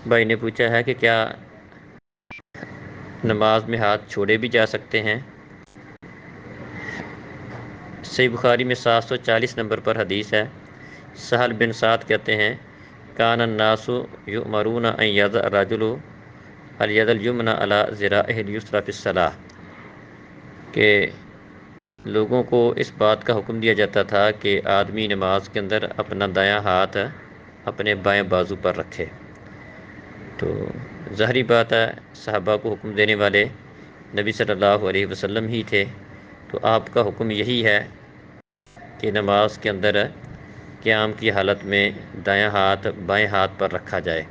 بھائی نے پوچھا ہے کہ کیا نماز میں ہاتھ چھوڑے بھی جا سکتے ہیں؟ صحیح بخاری میں 740 نمبر پر حدیث ہے، سہل بن سعد کہتے ہیں کان الناس یؤمرون ان یضع الرجل الید الیمنی علی ذراعہ الیسری فی الصلاۃ، کہ لوگوں کو اس بات کا حکم دیا جاتا تھا کہ آدمی نماز کے اندر اپنا دایاں ہاتھ اپنے بائیں بازو پر رکھے۔ تو ظاہری بات ہے صحابہ کو حکم دینے والے نبی صلی اللہ علیہ وسلم ہی تھے، تو آپ کا حکم یہی ہے کہ نماز کے اندر قیام کی حالت میں دایاں ہاتھ بائیں ہاتھ پر رکھا جائے۔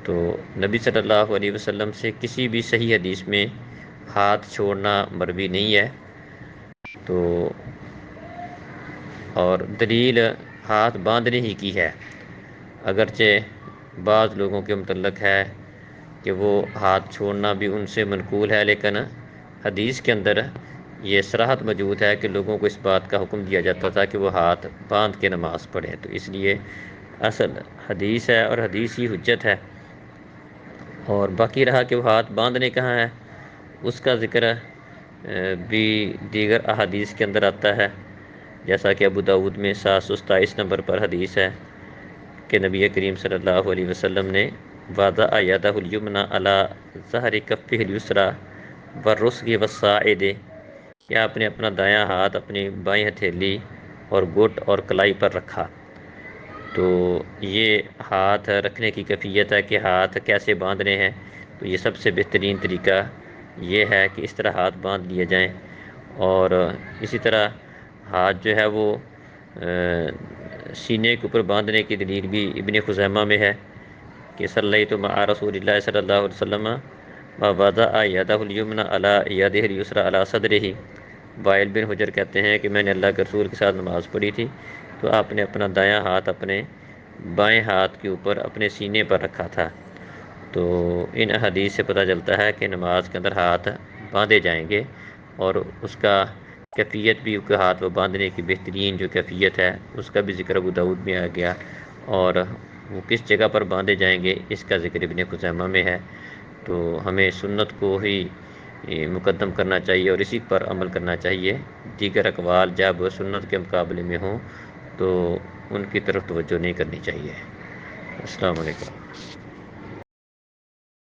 تو نبی صلی اللہ علیہ وسلم سے کسی بھی صحیح حدیث میں ہاتھ چھوڑنا مروی نہیں ہے۔ تو اور دلیل ہاتھ باندھنے ہی کی ہے، اگرچہ بعض لوگوں کے متعلق ہے کہ وہ ہاتھ چھوڑنا بھی ان سے منقول ہے، لیکن حدیث کے اندر یہ صراحت موجود ہے کہ لوگوں کو اس بات کا حکم دیا جاتا تھا کہ وہ ہاتھ باندھ کے نماز پڑھیں۔ تو اس لیے اصل حدیث ہے اور حدیث ہی حجت ہے۔ اور باقی رہا کہ وہ ہاتھ باندھنے کہاں ہے، اس کا ذکر بھی دیگر احادیث کے اندر آتا ہے، جیسا کہ ابو داؤد میں 727 نمبر پر حدیث ہے کہ نبی کریم صلی اللہ علیہ وسلم نے وضع یدہ الیمنی علی ظہر کفہ الیسری والرسغ والساعد، کہ آپ نے اپنا دایاں ہاتھ اپنی بائیں ہتھیلی اور گٹ اور کلائی پر رکھا۔ تو یہ ہاتھ رکھنے کی کیفیت ہے کہ ہاتھ کیسے باندھنے ہیں، تو یہ سب سے بہترین طریقہ یہ ہے کہ اس طرح ہاتھ باندھ لیے جائیں۔ اور اسی طرح ہاتھ جو ہے وہ سینے کے اوپر باندھنے کی دلیل بھی ابن خزیمہ میں ہے کہ صلیت مع رسول اللہ صلی اللہ علیہ وسلم ووضع یدہ الیمنی علی یدہ الیسری علی صدرہ، وائل بن حجر کہتے ہیں کہ میں نے اللہ کے رسول کے ساتھ نماز پڑھی تھی، تو آپ نے اپنا دایاں ہاتھ اپنے بائیں ہاتھ کے اوپر اپنے سینے پر رکھا تھا۔ تو ان احادیث سے پتہ چلتا ہے کہ نماز کے اندر ہاتھ باندھے جائیں گے، اور اس کا کیفیت بھی کہ ہاتھ وہ باندھنے کی بہترین جو کیفیت ہے اس کا بھی ذکر ابو داؤد میں آ گیا، اور وہ کس جگہ پر باندھے جائیں گے اس کا ذکر ابن خزیمہ میں ہے۔ تو ہمیں سنت کو ہی مقدم کرنا چاہیے اور اسی پر عمل کرنا چاہیے، دیگر اقوال جب سنت کے مقابلے میں ہوں تو ان کی طرف توجہ نہیں کرنی چاہیے۔ السلام علیکم۔